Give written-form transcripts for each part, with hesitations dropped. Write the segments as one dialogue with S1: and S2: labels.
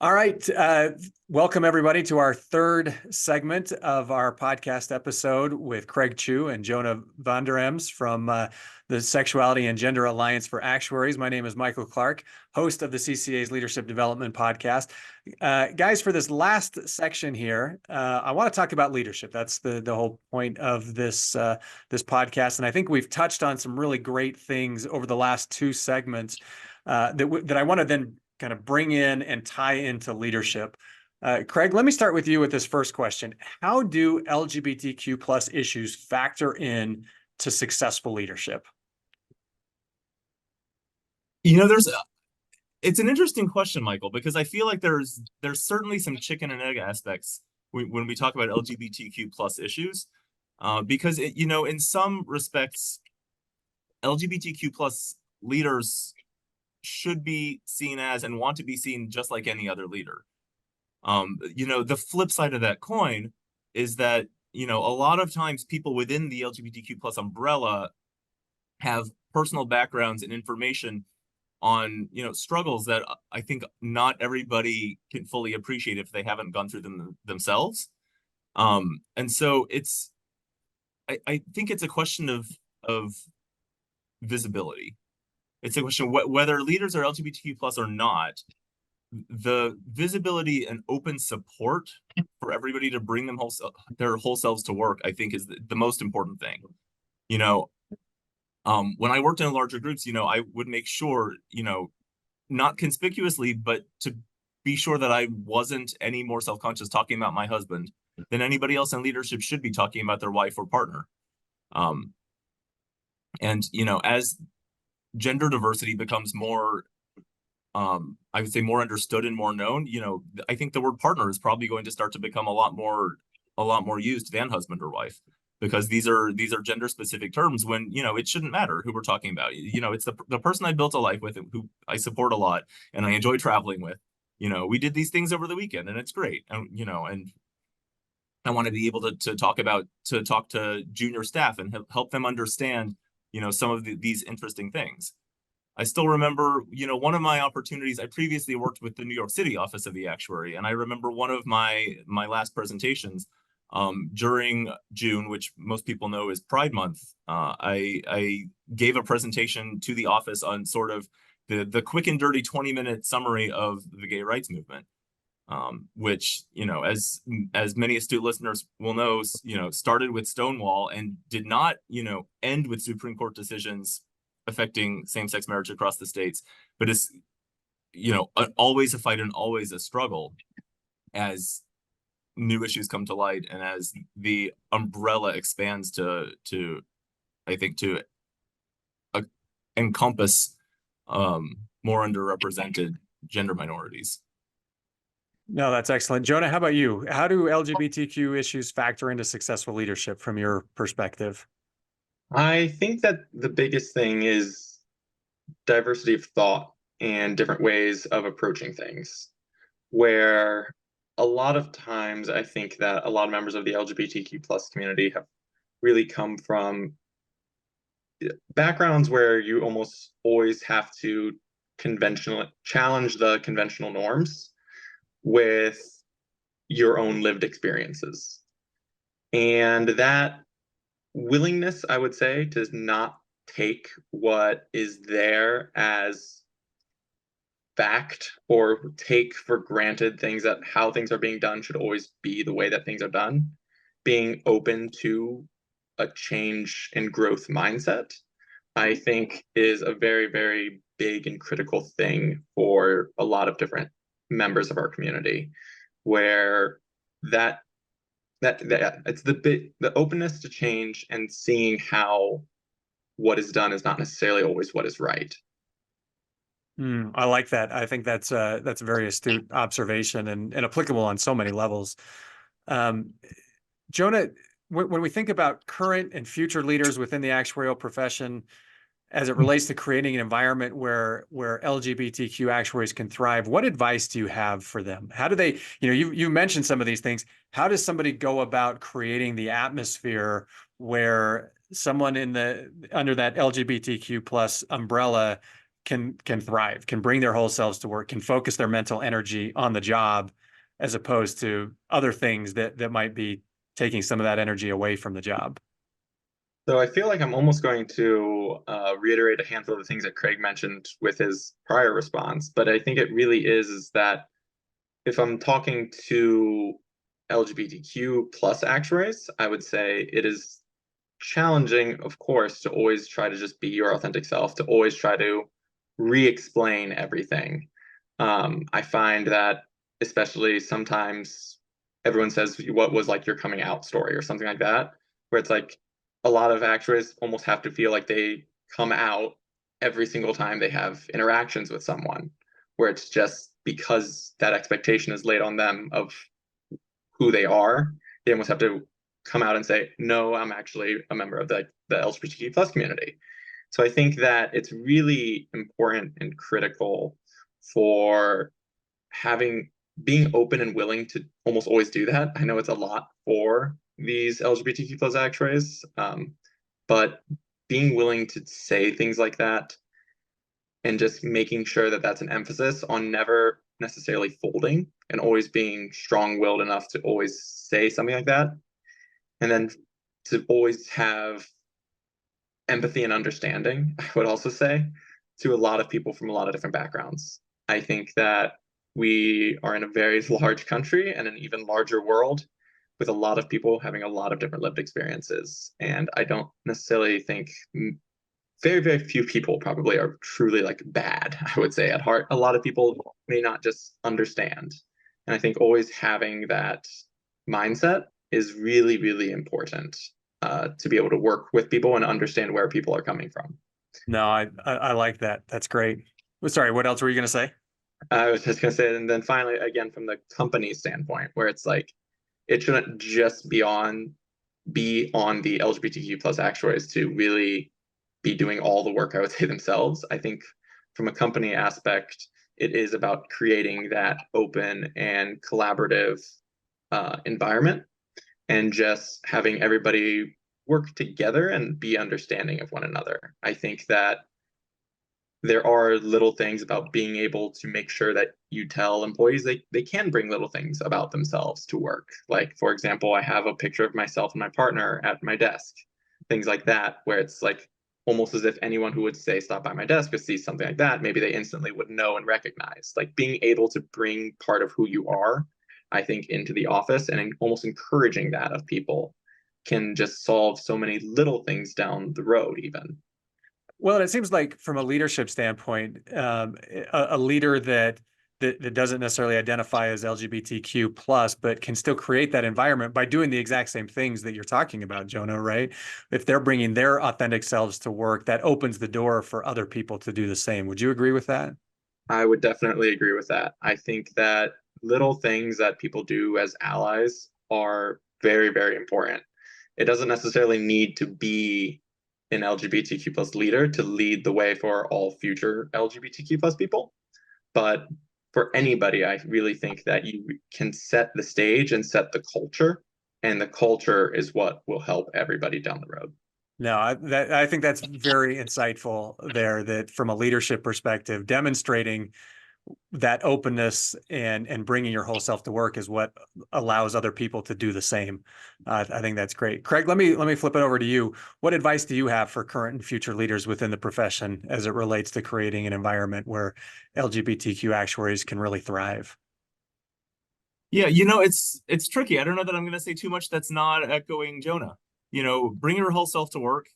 S1: All right. Welcome, everybody, to our third segment of our podcast episode with Craig Chu and Jonah van der Embse from the Sexuality and Gender Alliance for Actuaries. My name is Michael Clark, host of the CCA's Leadership Development Podcast. Guys, for this last section here, I want to talk about leadership. That's the whole point of this podcast. And I think we've touched on some really great things over the last two segments that I want to then kind of bring in and tie into leadership. Craig, let me start with you with this first question. How do LGBTQ plus issues factor in to successful leadership?
S2: It's an interesting question, Michael, because I feel like there's certainly some chicken and egg aspects when we talk about LGBTQ plus issues, because in some respects, LGBTQ plus leaders should be seen as and want to be seen just like any other leader. The flip side of that coin is that, a lot of times people within the LGBTQ plus umbrella have personal backgrounds and information on, struggles that I think not everybody can fully appreciate if they haven't gone through them themselves. And so I think it's a question of visibility. It's a question whether leaders are LGBTQ plus or not. The visibility and open support for everybody to bring their whole selves to work, I think, is the most important thing. When I worked in larger groups, I would make sure, not conspicuously, but to be sure that I wasn't any more self-conscious talking about my husband than anybody else in leadership should be talking about their wife or partner. And as gender diversity becomes more, I would say, more understood and more known, I think the word partner is probably going to start to become a lot more used than husband or wife, because these are gender specific terms when, it shouldn't matter who we're talking about. It's the person I built a life with, who I support a lot and I enjoy traveling with. We did these things over the weekend and it's great. And, and I want to be able to talk to junior staff and help them understand, some of these interesting things. I still remember, one of my opportunities, I previously worked with the New York City office of the actuary. And I remember one of my last presentations during June, which most people know is Pride Month. I gave a presentation to the office on sort of the quick and dirty 20-minute summary of the gay rights movement, which, as many astute listeners will know, started with Stonewall and did not, end with Supreme Court decisions affecting same-sex marriage across the states, but is, always a fight and always a struggle as new issues come to light and as the umbrella expands to I think to encompass more underrepresented gender minorities.
S1: No, that's excellent. Jonah, how about you? How do LGBTQ issues factor into successful leadership from your perspective?
S3: I think that the biggest thing is diversity of thought and different ways of approaching things, where a lot of times I think that a lot of members of the LGBTQ plus community have really come from backgrounds where you almost always have to challenge the conventional norms with your own lived experiences. And that willingness, I would say, to not take what is there as fact or take for granted how things are being done should always be the way that things are done. Being open to a change and growth mindset, I think, is a very, very big and critical thing for a lot of different members of our community, where it's the openness to change and seeing how what is done is not necessarily always what is right.
S1: I like that. I think that's a very astute observation and applicable on so many levels. Jonah, when we think about current and future leaders within the actuarial profession, as it relates to creating an environment where LGBTQ actuaries can thrive, what advice do you have for them? How do they, you mentioned some of these things. How does somebody go about creating the atmosphere where someone under that LGBTQ plus umbrella can thrive, can bring their whole selves to work, can focus their mental energy on the job, as opposed to other things that might be taking some of that energy away from the job.
S3: So I feel like I'm almost going to reiterate a handful of the things that Craig mentioned with his prior response, but I think it really is that if I'm talking to LGBTQ plus actuaries, I would say it is challenging, of course, to always try to just be your authentic self, to always try to re-explain everything. I find that especially sometimes everyone says, what was like your coming out story or something like that, where it's like a lot of actuaries almost have to feel like they come out every single time they have interactions with someone, where it's just because that expectation is laid on them of who they are, they almost have to come out and say, no, I'm actually a member of the LGBTQ plus community. So I think that it's really important and critical for being open and willing to almost always do that. I know it's a lot for these LGBTQ plus actuaries, but being willing to say things like that and just making sure that that's an emphasis on never necessarily folding and always being strong-willed enough to always say something like that. And then to always have empathy and understanding, I would also say, to a lot of people from a lot of different backgrounds. I think that we are in a very large country and an even larger world with a lot of people having a lot of different lived experiences. And I don't necessarily think very, very few people probably are truly like bad, I would say, at heart. A lot of people may not just understand. And I think always having that mindset is really, really important to be able to work with people and understand where people are coming from.
S1: No, I like that. That's great. Sorry, what else were you going to say?
S3: I was just going to say, and then finally, again, from the company standpoint, where it's like, it shouldn't just be on the LGBTQ plus actuaries to really be doing all the work, I would say, themselves. I think from a company aspect, it is about creating that open and collaborative environment and just having everybody work together and be understanding of one another. I think that there are little things about being able to make sure that you tell employees they can bring little things about themselves to work. Like, for example, I have a picture of myself and my partner at my desk, things like that, where it's like almost as if anyone who would say stop by my desk or see something like that, maybe they instantly would know and recognize. Like being able to bring part of who you are, I think, into the office and almost encouraging that of people can just solve so many little things down the road even.
S1: Well, it seems like from a leadership standpoint, a leader that doesn't necessarily identify as LGBTQ plus, but can still create that environment by doing the exact same things that you're talking about, Jonah, right? If they're bringing their authentic selves to work, that opens the door for other people to do the same. Would you agree with that?
S3: I would definitely agree with that. I think that little things that people do as allies are very, very important. It doesn't necessarily need to be an LGBTQ plus leader to lead the way for all future LGBTQ plus people. But for anybody, I really think that you can set the stage and set the culture, and the culture is what will help everybody down the road.
S1: No, I think that's very insightful there, that from a leadership perspective, demonstrating that openness and bringing your whole self to work is what allows other people to do the same. I think that's great. Craig, let me flip it over to you. What advice do you have for current and future leaders within the profession as it relates to creating an environment where LGBTQ actuaries can really thrive?
S2: Yeah, it's tricky. I don't know that I'm going to say too much that's not echoing Jonah. Bring your whole self to work.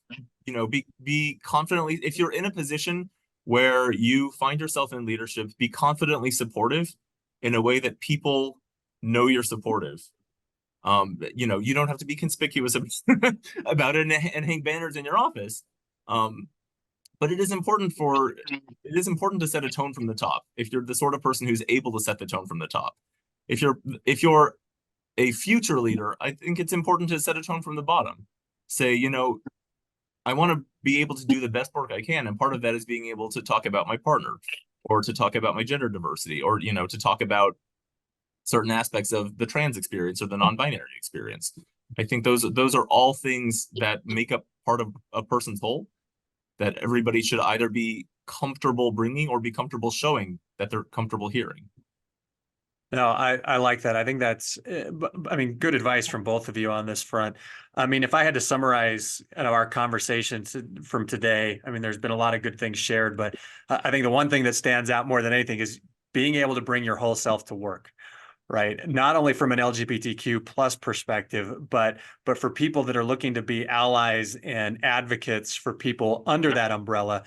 S2: Be confidently, if you're in a position where you find yourself in leadership, be confidently supportive in a way that people know you're supportive. You don't have to be conspicuous about it and hang banners in your office. But it is important to set a tone from the top. If you're the sort of person who's able to set the tone from the top. If you're a future leader, I think it's important to set a tone from the bottom. Say, I want to be able to do the best work I can. And part of that is being able to talk about my partner or to talk about my gender diversity or, to talk about certain aspects of the trans experience or the non-binary experience. I think those are all things that make up part of a person's whole that everybody should either be comfortable bringing or be comfortable showing that they're comfortable hearing.
S1: No, I like that. I think that's, I mean, good advice from both of you on this front. I mean, if I had to summarize our conversations from today, I mean, there's been a lot of good things shared, but I think the one thing that stands out more than anything is being able to bring your whole self to work, right? Not only from an LGBTQ plus perspective, but for people that are looking to be allies and advocates for people under that umbrella.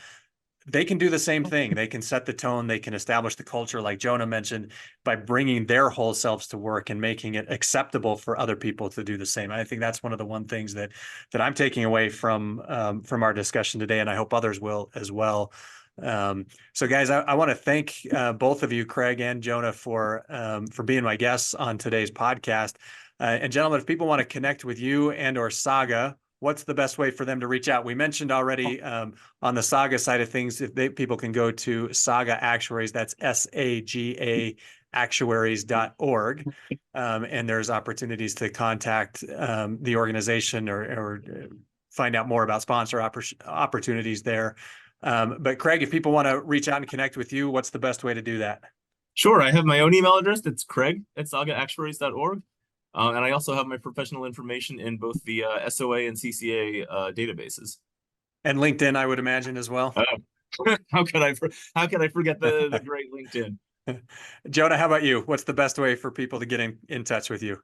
S1: They can do the same thing. They can set the tone. They can establish the culture, like Jonah mentioned, by bringing their whole selves to work and making it acceptable for other people to do the same. I think that's one of the things that I'm taking away from our discussion today, and I hope others will as well. So, guys, I want to thank both of you, Craig and Jonah, for being my guests on today's podcast. And gentlemen, if people want to connect with you and or SAGAA, what's the best way for them to reach out? We mentioned already on the SAGAA side of things, if people can go to SAGAA Actuaries, that's SAGA actuaries.org. And there's opportunities to contact the organization or find out more about sponsor opportunities there. But Craig, if people want to reach out and connect with you, what's the best way to do that?
S2: Sure. I have my own email address. That's craig@sagaactuaries.org. And I also have my professional information in both the SOA and CCA databases.
S1: And LinkedIn, I would imagine, as well.
S2: How could I forget the great LinkedIn?
S1: Jonah, how about you? What's the best way for people to get in touch with you?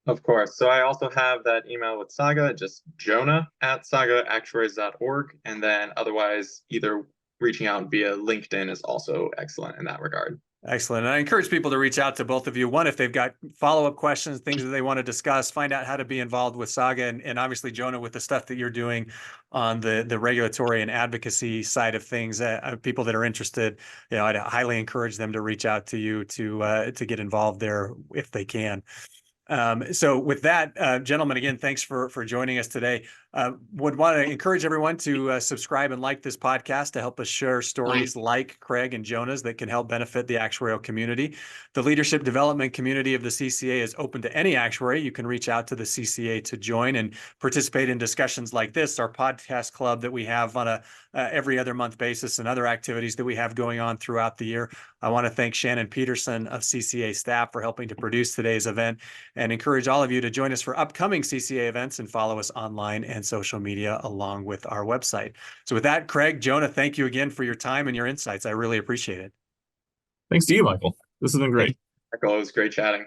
S3: Of course. So I also have that email with SAGAA, just jonah@sagaactuaries.org. And then otherwise, either reaching out via LinkedIn is also excellent in that regard.
S1: Excellent. And I encourage people to reach out to both of you. One, if they've got follow-up questions, things that they want to discuss, find out how to be involved with SAGAA, and obviously, Jonah, with the stuff that you're doing on the regulatory and advocacy side of things, people that are interested, I'd highly encourage them to reach out to you to get involved there if they can. So with that, gentlemen, again, thanks for joining us today. Would want to encourage everyone to subscribe and like this podcast to help us share stories like Craig and Jonah's that can help benefit the actuarial community. The leadership development community of the CCA is open to any actuary. You can reach out to the CCA to join and participate in discussions like this, our podcast club that we have on a every other month basis, and other activities that we have going on throughout the year. I want to thank Shannon Peterson of CCA staff for helping to produce today's event, and encourage all of you to join us for upcoming CCA events and follow us online and social media along with our website. So with that, Craig, Jonah, thank you again for your time and your insights. I really appreciate it.
S2: Thanks to you, Michael. This has been great.
S3: Michael, it was great chatting.